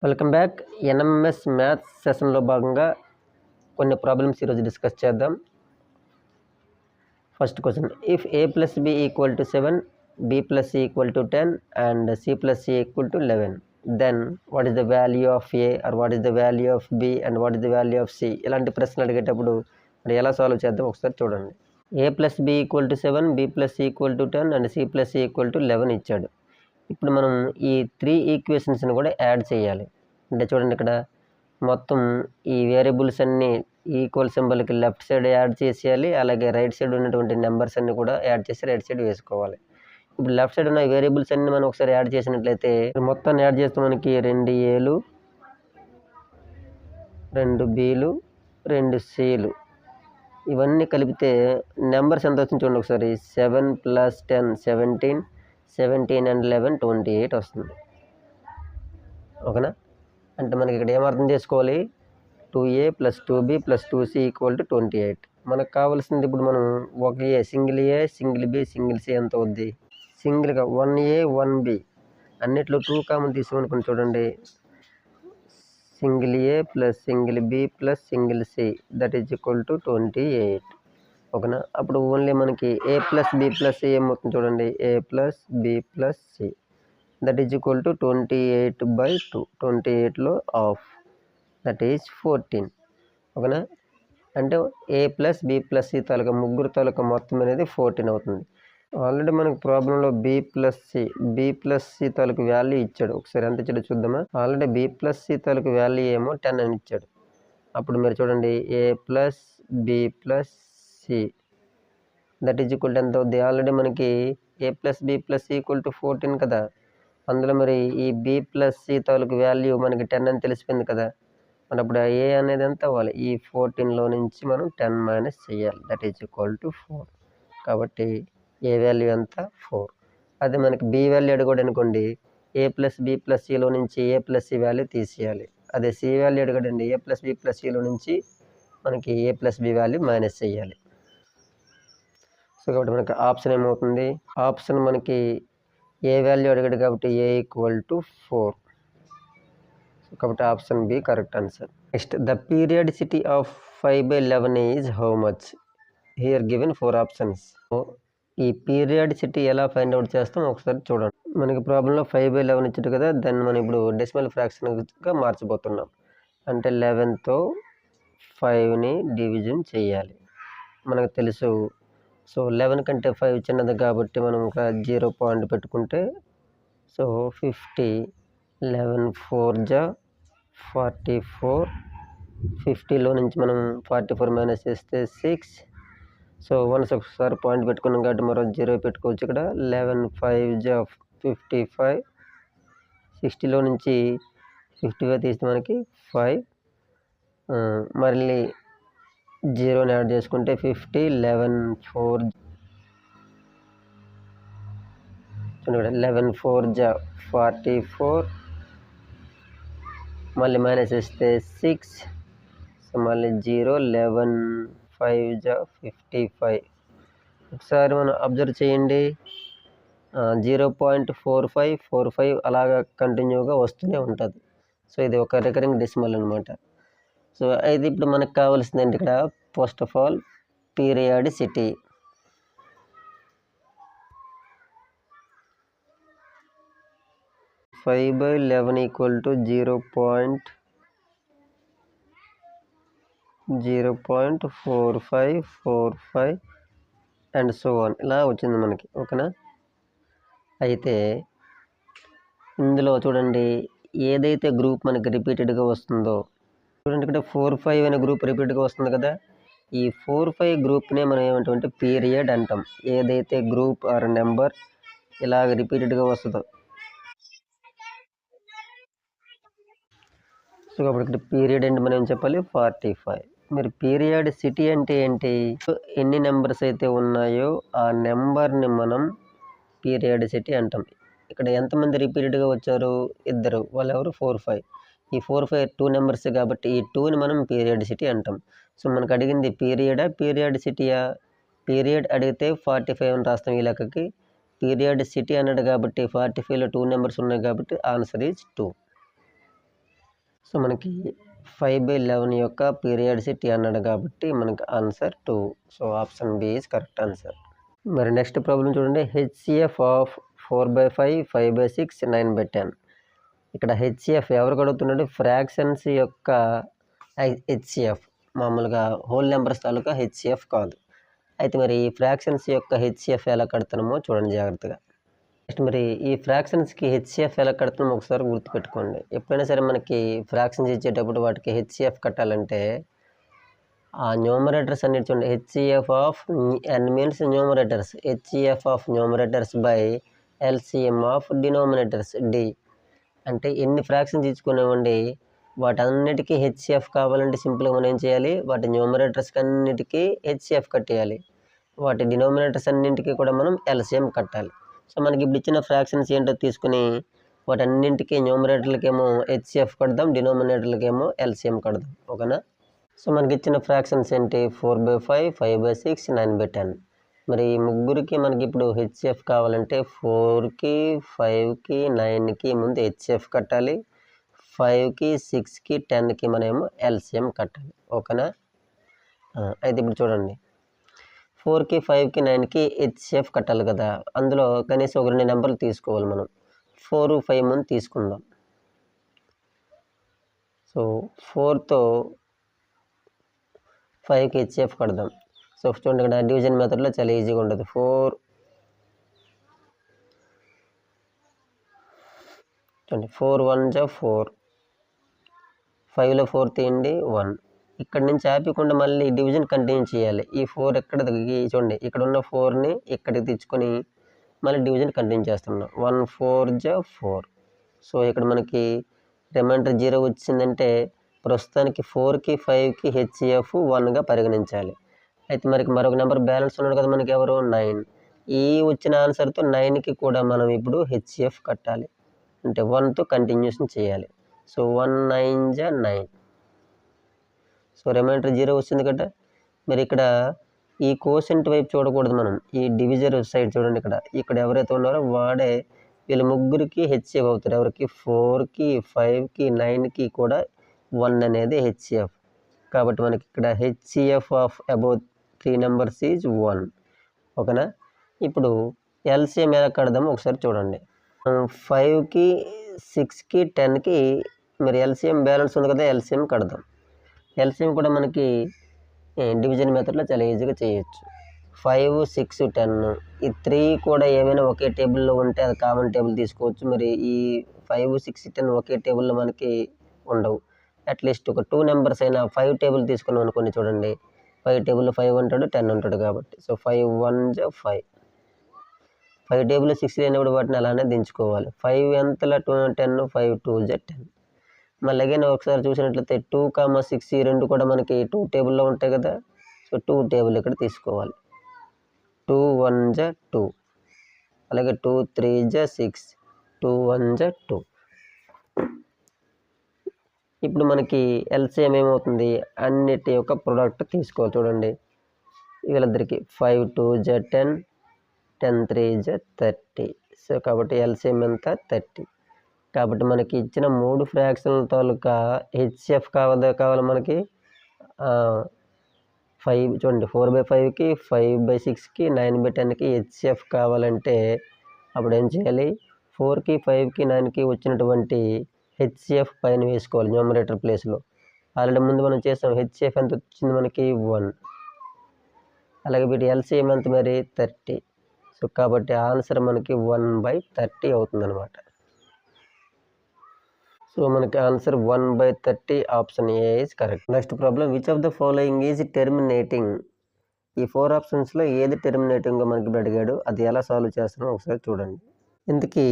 Welcome back. NMS maths సెషన్లో భాగంగా కొన్ని ప్రాబ్లమ్స్ ఈరోజు డిస్కస్ చేద్దాం. First question, if a plus b equal to 7, b plus c equal to 10 and c plus c equal to 11, then what is the value of a or what is the value of b and what is the value of c? ఇలాంటి ప్రశ్నలు అడిగేటప్పుడు మరి ఎలా solve చేద్దాం ఒకసారి చూడండి. a plus b equal to 7, b plus c equal to 10 and c plus c equal to 11 ఇచ్చాడు. ఇప్పుడు మనం ఈ 3 ఈక్వేషన్స్ని కూడా యాడ్ చేయాలి. అంటే చూడండి, ఇక్కడ మొత్తం ఈ వేరియబుల్స్ అన్నీ ఈక్వల్ సింబల్కి లెఫ్ట్ సైడ్ యాడ్ చేసేయాలి, అలాగే రైట్ సైడ్ ఉన్నటువంటి నెంబర్స్ అన్ని కూడా యాడ్ చేసి రైట్ సైడ్ వేసుకోవాలి. ఇప్పుడు లెఫ్ట్ సైడ్ ఉన్న వేరియబుల్స్ అన్ని మనం ఒకసారి యాడ్ చేసినట్లయితే మొత్తాన్ని యాడ్ చేస్తే మనకి 2 Aలు 2 Bలు 2 Cలు ఇవన్నీ కలిపితే నెంబర్స్ ఎంత వచ్చింది చూడండి ఒకసారి. 7 + 10 17, 17 అండ్ 11 28 వస్తుంది. ఓకేనా? అంటే మనకి ఇక్కడ ఏమర్థం చేసుకోవాలి, 2a + 2b + 2c equal to 28. మనకు కావాల్సింది ఇప్పుడు మనం ఒక A single A single B single C ఎంత అవుద్ది, సింగిల్గా 1a 1b అన్నిట్లో 2 కామన్ తీసుకోనుకుని చూడండి. Single A plus single B plus single C that is equal to 28. ఓకేనా? అప్పుడు ఓన్లీ మనకి a plus b plus C ఏమవుతుంది చూడండి, a plus b plus C that is equal to 28/2. 28లో హాఫ్ దట్ ఈజ్ 14. ఓకేనా? అంటే a plus b plus C తాలూకా ముగ్గురు తాలూకా మొత్తం అనేది 14 అవుతుంది. ఆల్రెడీ మనకు ప్రాబ్లంలో b ప్లస్ సి తాలూకు వాల్యూ ఇచ్చాడు. ఒకసారి ఎంత ఇచ్చాడో చూద్దామా. ఆల్రెడీ b ప్లస్ సి తాలూకు వాల్యూ ఏమో 10 అని ఇచ్చాడు. అప్పుడు మీరు చూడండి, a plus b plus C that is equal to ఎంత అవుద్ది. ఆల్రెడీ మనకి a plus b plus C equal to 14 కదా. అందులో మరి ఈ b ప్లస్ సి తాలూకు వాల్యూ మనకి 10 అని తెలిసిపోయింది కదా. మరి అప్పుడు a అనేది ఎంత అవ్వాలి, ఈ 14లో నుంచి మనం 10 మైనస్ చేయాలి దట్ ఈజ్ ఈక్వల్ టు 4. కాబట్టి a వాల్యూ ఎంత 4. అదే మనకి b వాల్యూ అడిగాడు అనుకోండి, a ప్లస్ b ప్లస్ సిలో నుంచి a ప్లస్ సి వాల్యూ తీసేయాలి. అదే c వాల్యూ అడిగాడండి, a ప్లస్ b ప్లస్ సిలో నుంచి మనకి a plus b value minus చేయాలి. సో కాబట్టి మనకి ఆప్షన్ ఏమవుతుంది, ఆప్షన్ మనకి ఏ వాల్యూ అడిగాడు కాబట్టి a ఈక్వల్ టు 4. కాబట్టి option B correct answer. Next, the periodicity of 5/11 is how much? Here given 4 options. ఈ పీరియాడిసిటీ ఎలా ఫైండ్ అవుట్ చేస్తాం ఒకసారి చూడండి. మనకి ప్రాబ్లంలో 5/11 ఇచ్చాడు కదా, దాన్ని మనం ఇప్పుడు డెసిమల్ ఫ్రాక్షన్గా మార్చిపోతున్నాం. అంటే 11తో 5ని డివిజన్ చేయాలి. మనకు తెలుసు. సో 11 కంటే 5 చిన్నది కాబట్టి మనం ఒక 0 పాయింట్ పెట్టుకుంటే, సో 50, 11 4 44, 50లో నుంచి మనం 44 మైనస్ చేస్తే 6. సో వన్స్ ఒకసారి పాయింట్ పెట్టుకున్నాం కాబట్టి మరో 0 పెట్టుకోవచ్చు ఇక్కడ. 11 5 55, 60లో నుంచి 55 తీస్తే మనకి 5, మళ్ళీ 0ని యాడ్ చేసుకుంటే 50, 11 4 11 4 44, మళ్ళీ మైనస్ చేస్తే 6, సో మళ్ళీ 0, 11 5 55. ఒకసారి మనం అబ్జర్వ్ చేయండి, 0.4545 అలాగా కంటిన్యూగా వస్తూనే ఉంటుంది. సో ఇది ఒక రికరింగ్ డెసిమల్ అనమాట. సో అయితే ఇప్పుడు మనకు కావాల్సింది ఏంటి ఇక్కడ, first of all periodicity. (5/11) equal to 0.4545 and so on ఇలా వచ్చింది మనకి. ఓకేనా? అయితే ఇందులో చూడండి, ఏదైతే గ్రూప్ మనకి రిపీటెడ్గా వస్తుందో చూడండి, ఇక్కడ 4-5 అనే గ్రూప్ రిపీట్గా వస్తుంది కదా. ఈ 4-5 గ్రూప్నే మనం ఏమంటామంటే పీరియడ్ అంటాం. ఏదైతే గ్రూప్ ఆర్ నెంబర్ ఇలాగ రిపీటెడ్గా వస్తుందో. సో కాబట్టి ఇక్కడ పీరియడ్ అంటే మనం ఏం చెప్పాలి, 45. మరి పీరియాడిసిటీ అంటే ఏంటి, ఎన్ని నెంబర్స్ అయితే ఉన్నాయో ఆ నెంబర్ని మనం పీరియాడిసిటీ అంటాం. ఇక్కడ ఎంతమంది రిపీటెడ్గా వచ్చారు, ఇద్దరు. వాళ్ళు ఎవరు, 4-5. ఈ 4-5 2 నెంబర్స్ కాబట్టి ఈ 2ని మనం పీరియాడిసిటీ అంటాం. సో మనకు అడిగింది పీరియడా పీరియాడిసిటీయా? పీరియడ్ అడిగితే 45 అని రాస్తాం ఈ లెక్కకి. పీరియాడిసిటీ అన్నాడు కాబట్టి 45లో 2 నెంబర్స్ ఉన్నాయి కాబట్టి ఆన్సర్ ఈజ్ 2. సో మనకి 5/11 యొక్క పీరియాడిసిటీ అన్నాడు కాబట్టి మనకి answer 2. So option B is correct answer. మరి నెక్స్ట్ ప్రాబ్లం చూడండి. HCF of 4/5, 5/6, 9/10. ఇక్కడ హెచ్సిఎఫ్ ఎవరికి అడుగుతున్నాడు? ఫ్రాక్షన్స్ యొక్క హెచ్సిఎఫ్, మామూలుగా హోల్ నెంబర్స్ తాలూకా హెచ్సిఎఫ్ కాదు. అయితే మరి ఈ ఫ్రాక్షన్స్ యొక్క హెచ్సిఎఫ్ ఎలా కడుతున్నామో చూడండి జాగ్రత్తగా. నెక్స్ట్ మరి ఈ ఫ్రాక్షన్స్కి హెచ్సిఎఫ్ ఎలా కడుతున్నామో ఒకసారి గుర్తుపెట్టుకోండి. ఎప్పుడైనా సరే మనకి ఫ్రాక్షన్స్ ఇచ్చేటప్పుడు వాటికి హెచ్సిఎఫ్ కట్టాలంటే ఆ న్యూమరేటర్స్ అన్నిటి చూడండి. HCF of N means numerators, HCF of numerators by LCM of denominators D. అంటే ఎన్ని ఫ్రాక్షన్స్ ఇచ్చుకునేవ్వండి వాటన్నిటికీ హెచ్సిఎఫ్ కావాలంటే సింపుల్గా మనం ఏం చేయాలి? వాటి న్యూమరేటర్స్కి అన్నిటికీ హెచ్సిఎఫ్ కట్టేయాలి, వాటి డినోమినేటర్స్ అన్నింటికి కూడా మనం ఎల్సిఎం కట్టాలి. సో మనకి ఇప్పుడు ఇచ్చిన ఫ్రాక్షన్స్ ఏంటో తీసుకుని వాటన్నింటికి న్యూమరేటర్లకేమో హెచ్సిఎఫ్ కడదాం, డినోమినేటర్లకేమో ఎల్సిఎం కడదాం. ఓకేనా? సో మనకి ఇచ్చిన ఫ్రాక్షన్స్ ఏంటి? 4/5, 5/6, 9/10. మరి ఈ ముగ్గురికి మనకి ఇప్పుడు హెచ్సిఎఫ్ కావాలంటే 4కి, 5కి, 9కి ముందు హెచ్సిఎఫ్ కట్టాలి, 5కి, 6కి, 10కి మనమేమో ఎల్సిఎం కట్టాలి. ఓకేనా? అయితే ఇప్పుడు చూడండి, 4కి, 5కి, 9కి హెచ్సిఎఫ్ కట్టాలి కదా. అందులో కనీసం ఒక 2 నెంబర్లు తీసుకోవాలి మనం. 4, 5 ముందు తీసుకుందాం. సో 4తో 5కి హెచ్సిఎఫ్ కడదాం. సో చూడండి, ఇక్కడ డివిజన్ మెథడ్లో చాలా ఈజీగా ఉంటుంది. 4 చూడండి, 4 1 జా 4, 5లో 4 తీయండి 1. ఇక్కడ నుంచి ఆపకుండా మళ్ళీ డివిజన్ కంటిన్యూ చేయాలి. ఈ 4 ఎక్కడ చూడండి, ఇక్కడ ఉన్న 4ని ఇక్కడికి తెచ్చుకొని మళ్ళీ డివిజన్ కంటిన్యూ చేస్తున్నాం. 1 4 జా 4. సో ఇక్కడ మనకి రిమైండర్ 0 వచ్చిందంటే ప్రస్తుతానికి 4కి, 5కి హెచ్సిఎఫ్ 1గా పరిగణించాలి. అయితే మరి మరొక నెంబర్ బ్యాలెన్స్ ఉన్నాడు కదా మనకి, ఎవరు? 9. ఈ వచ్చిన ఆన్సర్తో 9కి కూడా మనం ఇప్పుడు హెచ్సిఎఫ్ కట్టాలి, అంటే 1తో కంటిన్యూషన్ చేయాలి. సో 1 9 జా 9. సో రిమైండర్ 0 వచ్చింది కదా. మరి ఇక్కడ ఈ కోసెంట్ వైపు చూడకూడదు మనం, ఈ డివిజర్ సైడ్ చూడండి. ఇక్కడ ఎవరైతే ఉన్నారో వాడే వీళ్ళ ముగ్గురికి హెచ్సిఎఫ్ అవుతారు. ఎవరికి? 4కి, 5కి, 9కి కూడా 1 అనేది హెచ్సిఎఫ్. కాబట్టి మనకి ఇక్కడ HCF of about 3 numbers is 1. ఓకేనా? ఇప్పుడు ఎల్సిఎం ఎలా కడదామో ఒకసారి చూడండి. 5కి, 6కి, 10కి మరి ఎల్సిఎం బ్యాలెన్స్ ఉంది కదా, ఎల్సిఎం కడదాం. ఎల్సిఎం కూడా మనకి డివిజన్ మెథడ్లో చాలా ఈజీగా చేయొచ్చు. 5, 6, 10 ఈ 3 కూడా ఏమైనా ఒకే టేబుల్లో ఉంటే అది కామన్ టేబుల్ తీసుకోవచ్చు. మరి ఈ 5, 6, 10 ఒకే టేబుల్లో మనకి ఉండవు. అట్లీస్ట్ ఒక 2 నెంబర్స్ అయినా 5 టేబుల్ తీసుకున్నాం అనుకోండి. చూడండి, 5 టేబుల్లో 5 ఉంటాడు, 10 ఉంటాడు కాబట్టి. సో 5 1 జా 5. 5 టేబుల్లో 6 లేనప్పుడు వాటిని అలానే దించుకోవాలి. 5 ఎంతలా 10, 5 2 జా 10. మళ్ళీ అగైన్ ఒకసారి చూసినట్లయితే 2, 6 ఈ రెండు కూడా మనకి 2 టేబుల్లో ఉంటాయి కదా. సో 2 టేబుల్ ఇక్కడ తీసుకోవాలి. 2 1 జా 2, అలాగే 2 3 జా 6, 2 1 జా 2. ఇప్పుడు మనకి ఎల్సిఎం ఏమవుతుంది? అన్నిటి యొక్క ప్రొడక్ట్ తీసుకోవాలి. చూడండి, వీళ్ళిద్దరికి 5 2 జా 10, 10 3 జా 30. సో కాబట్టి ఎల్సిఎం ఎంత? 30. కాబట్టి మనకి ఇచ్చిన 3 ఫ్రాక్షన్ల తాలూకా హెచ్సిఎఫ్ కావాలి మనకి 5. చూడండి, 4/5కి, 5/6కి, 9/10కి హెచ్సిఎఫ్ కావాలంటే అప్పుడు ఏం చేయాలి? 4కి, 5కి, 9కి వచ్చినటువంటి హెచ్సిఎఫ్ పైన వేసుకోవాలి న్యూమరేటర్ ప్లేస్లో. ఆల్రెడీ ముందు మనం చేసాం. హెచ్సిఎఫ్ ఎంత వచ్చింది మనకి? 1. అలాగే వీటి ఎల్సిఎం ఎంత మరి? 30. సో కాబట్టి ఆన్సర్ మనకి 1/30 అవుతుందన్నమాట. సో మనకి answer 1/30 option A is correct. Next problem, which of the following is terminating? ఈ 4 ఆప్షన్స్లో ఏది టెర్మినేటింగ్గా మనకి అడిగాడు, అది ఎలా సాల్వ్ చేస్తున్నాం ఒకసారి చూడండి. ఇంతకీ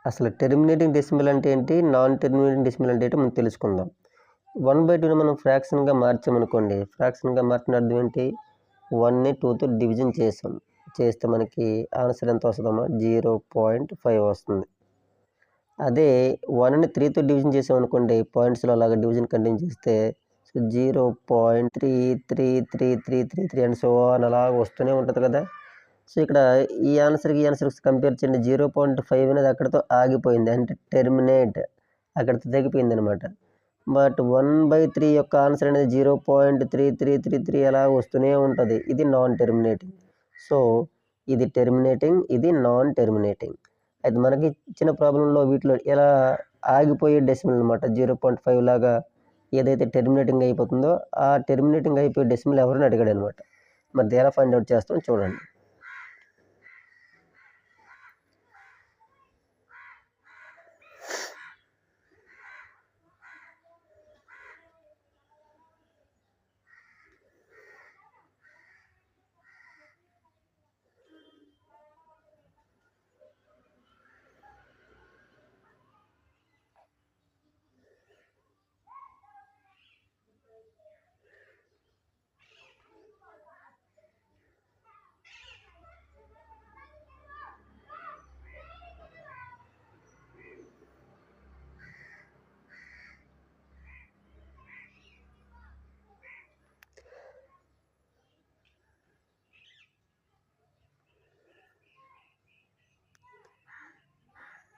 అసలు టెర్మినేటింగ్ డెసిమల్ అంటే ఏంటి, నాన్ టెర్మినేటింగ్ డెసిమల్ అంటే ఏంటి మనం తెలుసుకుందాం. 1/2ని మనం ఫ్రాక్షన్గా మార్చామనుకోండి. ఫ్రాక్షన్గా మార్చిన అర్థం ఏంటి? 1ని 2తో డివిజన్ చేస్తే మనకి ఆన్సర్ ఎంత వస్తుందమ్మా? 0.5 వస్తుంది. అదే 1ని 3తో డివిజన్ చేసామనుకోండి, పాయింట్స్లో అలాగా డివిజన్ కంటిన్యూ చేస్తే సో 0.333333 అండ్ సో అని అలాగ వస్తూనే ఉంటుంది కదా. సో ఇక్కడ ఈ ఆన్సర్కి కంపేర్ చేయండి. 0.5 అనేది అక్కడితో ఆగిపోయింది, అంటే టెర్మినేట్ అక్కడితో తగ్గిపోయింది అనమాట. బట్ 1/3 యొక్క ఆన్సర్ అనేది 0.3333 అలా వస్తూనే ఉంటుంది. ఇది నాన్ టెర్మినేటింగ్. సో ఇది టెర్మినేటింగ్, ఇది నాన్ టెర్మినేటింగ్. అయితే మనకి ఇచ్చిన ప్రాబ్లంలో వీటిలో ఎలా ఆగిపోయే డెసిమల్ అనమాట. 0.5 లాగా ఏదైతే టెర్మినేటింగ్ అయిపోతుందో ఆ టెర్మినేటింగ్ అయిపోయే డెసిమల్ ఎవరిని అడిగాడు అనమాట. మరి ఎలా ఫైండ్ అవుట్ చేస్తాం చూడండి.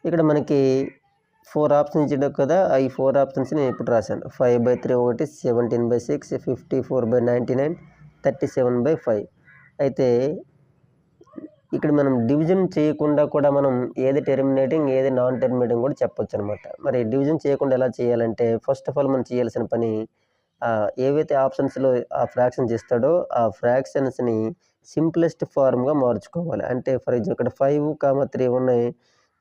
ఇక్కడ మనకి 4 ఆప్షన్స్ ఇచ్చాడు కదా, ఈ 4 ఆప్షన్స్ నేను ఇప్పుడు రాశాను. 5/3 ఒకటి, 17/6, 54/99, 37/5. అయితే ఇక్కడ మనం డివిజన్ చేయకుండా కూడా మనం ఏది టెర్మినేటింగ్ ఏది నాన్ టెర్మినేటింగ్ కూడా చెప్పొచ్చు అనమాట. మరి డివిజన్ చేయకుండా ఎలా చేయాలంటే ఫస్ట్ ఆఫ్ ఆల్ మనం చేయాల్సిన పని ఏవైతే ఆప్షన్స్లో ఆ ఫ్రాక్షన్స్ ఇస్తాడో ఆ ఫ్రాక్షన్స్ని సింప్లెస్ట్ ఫార్మ్గా మార్చుకోవాలి. అంటే ఫర్ ఎగ్జాంపుల్ ఇక్కడ 5, 3 ఉన్నాయి.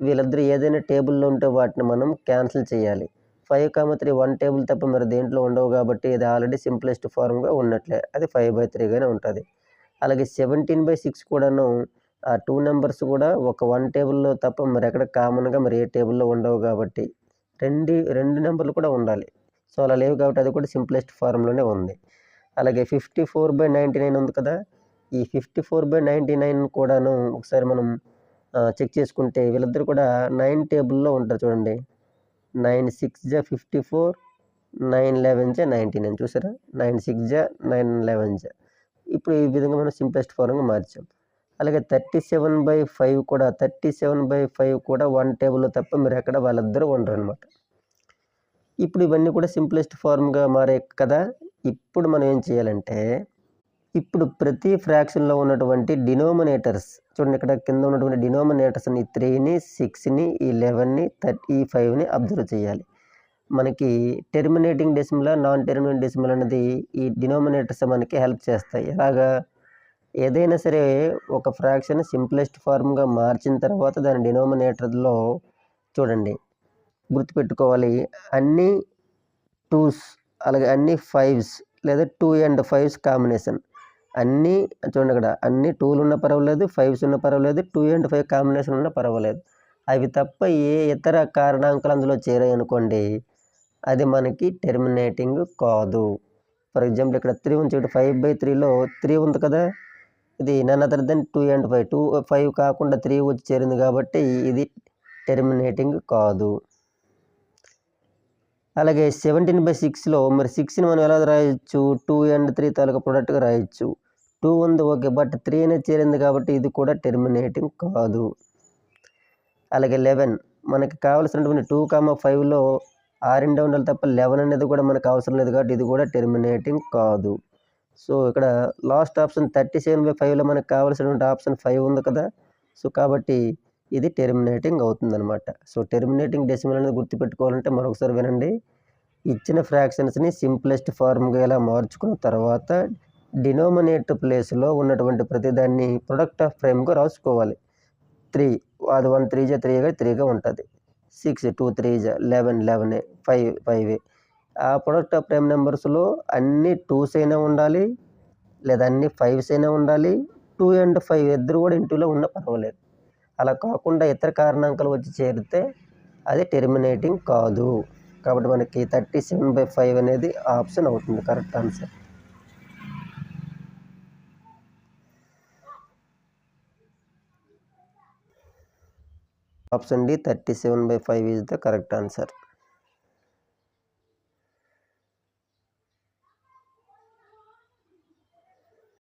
వీళ్ళిద్దరు ఏదైనా టేబుల్లో ఉంటే వాటిని మనం క్యాన్సిల్ చేయాలి. 5, 3 వన్ టేబుల్ తప్ప మరి దేంట్లో ఉండవు కాబట్టి ఇది ఆల్రెడీ సింప్లెస్ట్ ఫార్మ్గా ఉన్నట్లే, అది 5/3గానే ఉంటుంది. అలాగే 17/6 కూడాను ఆ 2 నెంబర్స్ కూడా ఒక 1 టేబుల్లో తప్ప మరి ఎక్కడ కామన్గా మరి ఏ టేబుల్లో ఉండవు కాబట్టి రెండు నెంబర్లు కూడా ఉండాలి. సో అలా లేవు కాబట్టి అది కూడా సింప్లెస్ట్ ఫార్మ్లోనే ఉంది. అలాగే 54/99 ఉంది కదా, ఈ 54/99 కూడాను ఒకసారి మనం చెక్ చేసుకుంటే వీళ్ళిద్దరు కూడా 9 టేబుల్లో ఉంటారు చూడండి. 9 6 జా 54, 9 11 జా 99. చూసారా, 9 6 జా 9 11 జా. ఇప్పుడు ఈ విధంగా మనం సింప్లెస్ట్ ఫార్మ్గా మార్చాం. అలాగే 37/5 కూడా 37/5 కూడా 1 టేబుల్లో తప్ప మీరు ఎక్కడ వాళ్ళిద్దరూ ఉండరు అనమాట. ఇప్పుడు ఇవన్నీ కూడా సింప్లెస్ట్ ఫార్మ్గా మారే కదా. ఇప్పుడు మనం ఏం చేయాలంటే ఇప్పుడు ప్రతి ఫ్రాక్షన్లో ఉన్నటువంటి డినోమినేటర్స్ చూడండి, ఇక్కడ కింద ఉన్నటువంటి డినోమినేటర్స్ని 3ని 6ని 11ని 35ని అబ్జర్వ్ చేయాలి. మనకి terminating decimal non terminating decimal అనేది ఈ డినోమినేటర్స్ మనకి హెల్ప్ చేస్తాయి. ఎలాగా, ఏదైనా సరే ఒక ఫ్రాక్షన్ సింప్లెస్ట్ ఫార్మ్గా మార్చిన తర్వాత దాని డినోమినేటర్లో చూడండి గుర్తుపెట్టుకోవాలి, అన్ని 2s అలాగే అన్ని 5s లేదా 2 and 5s కాంబినేషన్. అన్నీ చూడండి, అక్కడ అన్ని 2లు ఉన్న పర్వాలేదు, 5s ఉన్న పర్వాలేదు, 2 and 5 కాంబినేషన్ ఉన్న పర్వాలేదు. అవి తప్ప ఏ ఇతర కారణాంకాలు అందులో చేరాయి అనుకోండి, అది మనకి టెర్మినేటింగ్ కాదు. ఫర్ ఎగ్జాంపుల్ ఇక్కడ 3 ఉంది, ఇక్కడ 5/3లో 3 ఉంది కదా, ఇది నన్ అదర్ దెన్ 2 and 5. 5 కాకుండా 3 వచ్చి చేరింది కాబట్టి ఇది టెర్మినేటింగ్ కాదు. అలాగే 17/6లో మరి 6ని మనం ఎలా రాయొచ్చు, 2 and 3 తాలూకా ప్రొడక్ట్గా రాయొచ్చు. 2 ఉంది ఓకే, బట్ 3 అనేది చేరింది కాబట్టి ఇది కూడా టెర్మినేటింగ్ కాదు. అలాగే 11 మనకి కావాల్సినటువంటి 2, 5లో 6 ఉండాలి తప్ప 11 అనేది కూడా మనకు అవసరం లేదు కాబట్టి ఇది కూడా టెర్మినేటింగ్ కాదు. సో ఇక్కడ లాస్ట్ ఆప్షన్ 37/5లో మనకు కావాల్సినటువంటి ఆప్షన్ 5 ఉంది కదా, సో కాబట్టి ఇది టెర్మినేటింగ్ అవుతుందన్నమాట. సో టెర్మినేటింగ్ డెసిమల్ అనేది గుర్తుపెట్టుకోవాలంటే మరొకసారి వినండి. ఇచ్చిన ఫ్రాక్షన్స్ని సింప్లెస్ట్ ఫార్మ్గా ఎలా మార్చుకున్న తర్వాత డినోమినేటర్ ప్లేస్లో ఉన్నటువంటి ప్రతిదాన్ని ప్రొడక్ట్ ఆఫ్ ప్రైమ్గా రాసుకోవాలి. 3 అది 1 3 జా 3గా 3గా ఉంటుంది. 6 2 3 జా 11 11, 5 5. ఆ ప్రొడక్ట్ ఆఫ్ ప్రైమ్ నెంబర్స్లో అన్ని 2s అయినా ఉండాలి లేదా అన్ని 5s అయినా ఉండాలి. 2 and 5 ఇద్దరు కూడా ఇంటూలో ఉన్నా పర్వాలేదు. అలా కాకుండా ఇతర కారణాంకాలు వచ్చి చేరితే అది టెర్మినేటింగ్ కాదు. కాబట్టి మనకి 37/5 అనేది ఆప్షన్ అవుతుంది correct answer. Option D 37/5 is the correct answer.